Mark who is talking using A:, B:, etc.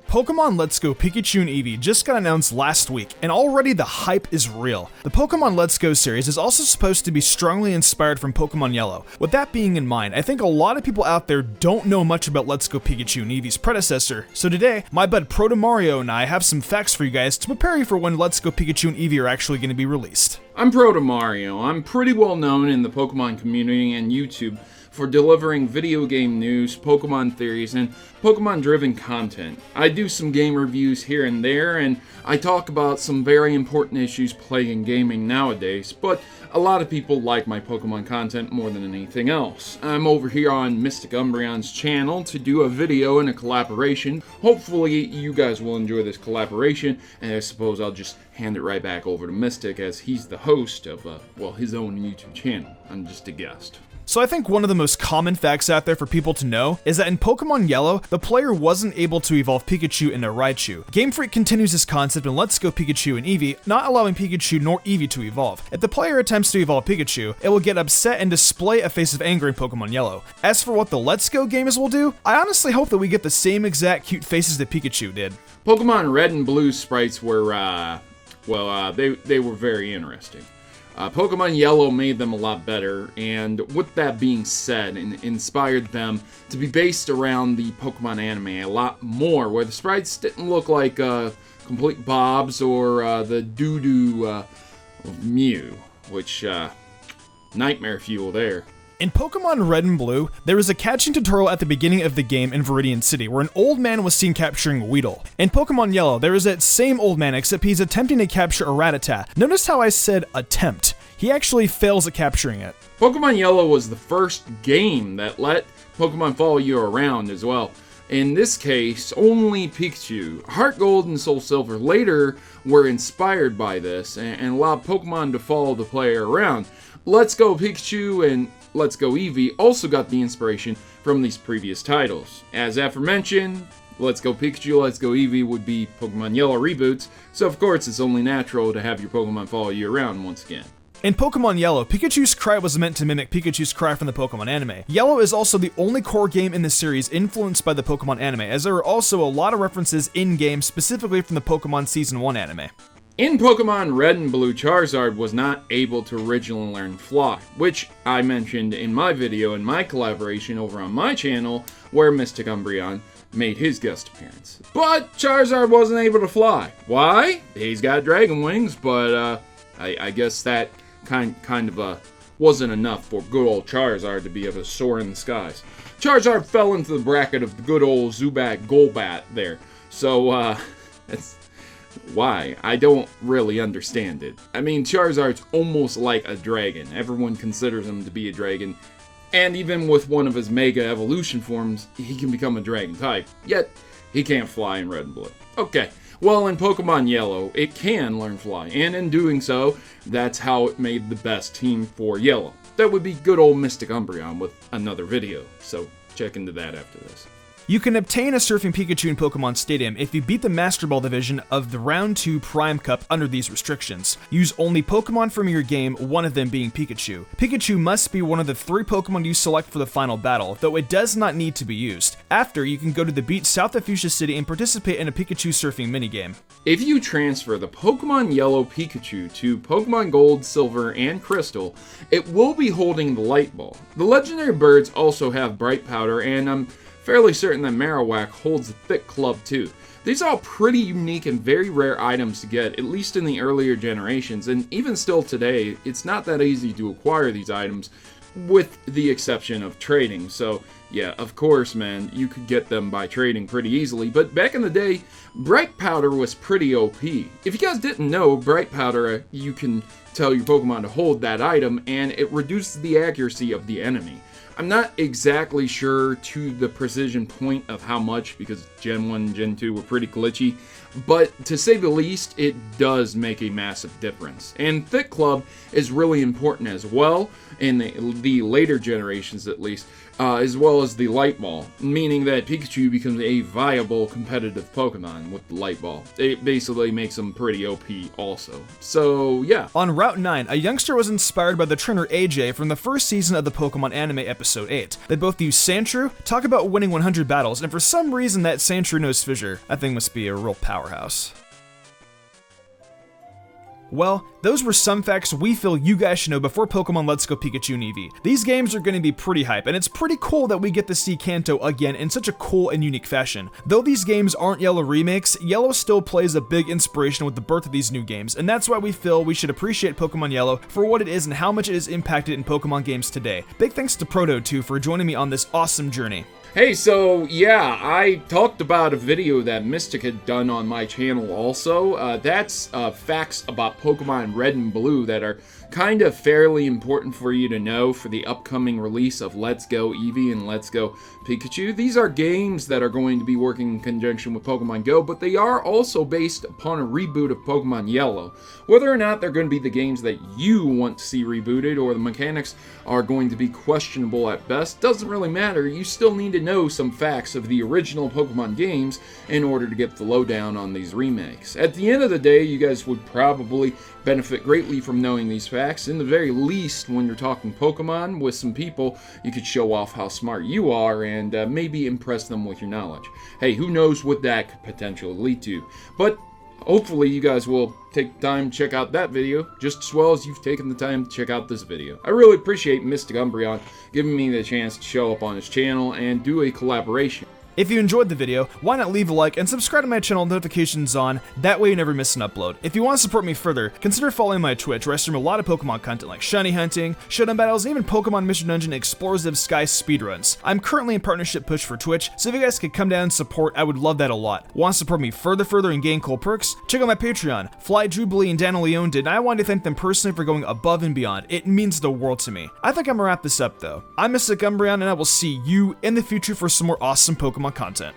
A: Pokemon Let's Go Pikachu and Eevee just got announced last week, and already the hype is real. The Pokemon Let's Go series is also supposed to be strongly inspired from Pokemon Yellow. With that being in mind, I think a lot of people out there don't know much about Let's Go Pikachu and Eevee's predecessor, so today, my bud Protomario and I have some facts for you guys to prepare you for when Let's Go Pikachu and Eevee are actually going to be released.
B: I'm Protomario. I'm pretty well known in the Pokemon community and YouTube for delivering video game news, Pokemon theories, and Pokemon-driven content. I do some game reviews here and there, and I talk about some very important issues plaguing gaming nowadays, but a lot of people like my Pokemon content more than anything else. I'm over here on Mystic Umbreon's channel to do a video and a collaboration. Hopefully you guys will enjoy this collaboration, and I suppose I'll just hand it right back over to Mystic as he's the host of, his own YouTube channel. I'm just a guest.
A: So I think one of the most common facts out there for people to know is that in Pokemon Yellow, the player wasn't able to evolve Pikachu into Raichu. Game Freak continues this concept in Let's Go Pikachu and Eevee, not allowing Pikachu nor Eevee to evolve. If the player attempts to evolve Pikachu, it will get upset and display a face of anger in Pokemon Yellow. As for what the Let's Go gamers will do, I honestly hope that we get the same exact cute faces that Pikachu did.
B: Pokemon Red and Blue sprites were, they were very interesting. Pokemon Yellow made them a lot better, and with that being said, inspired them to be based around the Pokemon anime a lot more, where the sprites didn't look like complete bobs or the doo-doo of Mew, which, nightmare fuel there.
A: In Pokemon Red and Blue, there was a catching tutorial at the beginning of the game in Viridian City where an old man was seen capturing Weedle. In Pokemon Yellow, there is that same old man except he's attempting to capture a Rattata. Notice how I said attempt. He actually fails at capturing it.
B: Pokemon Yellow was the first game that let Pokemon follow you around as well. In this case, only Pikachu. Heart Gold and Soul Silver later were inspired by this and allowed Pokemon to follow the player around. Let's Go Pikachu and Let's Go Eevee also got the inspiration from these previous titles. As aforementioned, Let's Go Pikachu, Let's Go Eevee would be Pokemon Yellow reboots, so of course it's only natural to have your Pokemon follow you around once again.
A: In Pokemon Yellow, Pikachu's cry was meant to mimic Pikachu's cry from the Pokemon anime. Yellow is also the only core game in the series influenced by the Pokemon anime, as there are also a lot of references in-game specifically from the Pokemon Season 1 anime.
B: In Pokemon Red and Blue, Charizard was not able to originally learn Fly, which I mentioned in my video in my collaboration over on my channel, where Mystic Umbreon made his guest appearance. But Charizard wasn't able to fly. Why? He's got dragon wings, but I guess that kind of wasn't enough for good old Charizard to be able to soar in the skies. Charizard fell into the bracket of the good old Zubat Golbat there. So, that's why. I don't really understand it. I mean, Charizard's almost like a dragon. Everyone considers him to be a dragon. And even with one of his Mega Evolution forms, he can become a dragon type. Yet, he can't fly in Red and Blue. Okay. Well, in Pokemon Yellow, it can learn Fly, and in doing so, that's how it made the best team for Yellow. That would be good old Mystic Umbreon with another video, so check into that after this.
A: You can obtain a Surfing Pikachu in Pokemon Stadium if you beat the Master Ball division of the Round 2 Prime Cup under these restrictions. Use only Pokemon from your game, one of them being Pikachu. Pikachu must be one of the 3 Pokemon you select for the final battle, though it does not need to be used. After, you can go to the beach south of Fuchsia City and participate in a Pikachu surfing minigame.
B: If you transfer the Pokemon Yellow Pikachu to Pokemon Gold, Silver, and Crystal, it will be holding the Light Ball. The legendary birds also have Bright Powder, and I'm fairly certain that Marowak holds a Thick Club too. These are all pretty unique and very rare items to get, at least in the earlier generations, and even still today, it's not that easy to acquire these items, with the exception of trading. So yeah, of course, man, you could get them by trading pretty easily, but back in the day, Bright Powder was pretty OP. If you guys didn't know, Bright Powder, you can tell your Pokemon to hold that item, and it reduces the accuracy of the enemy. I'm not exactly sure to the precision point of how much, because Gen 1 and Gen 2 were pretty glitchy, but to say the least, it does make a massive difference. And Thick Club is really important as well, in the later generations at least, as well as the Light Ball, meaning that Pikachu becomes a viable competitive Pokemon with the Light Ball. It basically makes him pretty OP also. So yeah.
A: On Route 9, a youngster was inspired by the trainer AJ from the first season of the Pokemon anime episode 8. They both use Sandshrew, talk about winning 100 battles, and for some reason that Sandshrew knows Fissure. That thing must be a real powerhouse. Well, those were some facts we feel you guys should know before Pokemon Let's Go Pikachu and Eevee. These games are going to be pretty hype, and it's pretty cool that we get to see Kanto again in such a cool and unique fashion. Though these games aren't Yellow remakes, Yellow still plays a big inspiration with the birth of these new games, and that's why we feel we should appreciate Pokemon Yellow for what it is and how much it is impacted in Pokemon games today. Big thanks to Proto, too, for joining me on this awesome journey.
B: Hey, so yeah, I talked about a video that Mystic had done on my channel also. That's facts about Pokemon Red and Blue that are kind of fairly important for you to know for the upcoming release of Let's Go Eevee and Let's Go Pikachu. These are games that are going to be working in conjunction with Pokemon Go, but they are also based upon a reboot of Pokemon Yellow. Whether or not they're going to be the games that you want to see rebooted or the mechanics are going to be questionable at best doesn't really matter. You still need to know some facts of the original Pokemon games in order to get the lowdown on these remakes. At the end of the day, you guys would probably benefit greatly from knowing these facts. In the very least, when you're talking Pokemon with some people, you could show off how smart you are and maybe impress them with your knowledge. Hey, who knows what that could potentially lead to. But hopefully you guys will take time to check out that video just as well as you've taken the time to check out this video. I really appreciate Mystic Umbreon giving me the chance to show up on his channel and do a collaboration.
A: If you enjoyed the video, why not leave a like and subscribe to my channel with notifications on, that way you never miss an upload. If you want to support me further, consider following my Twitch where I stream a lot of Pokemon content like shiny hunting, showdown battles, and even Pokemon Mission Dungeon Explosive Sky speedruns. I'm currently in partnership push for Twitch, so if you guys could come down and support, I would love that a lot. Want to support me further and gain cool perks? Check out my Patreon. Fly, Jubilee, and Daniel Leone did, and I want to thank them personally for going above and beyond. It means the world to me. I think I'm gonna wrap this up though. I'm Mystic Umbreon, and I will see you in the future for some more awesome Pokemon content.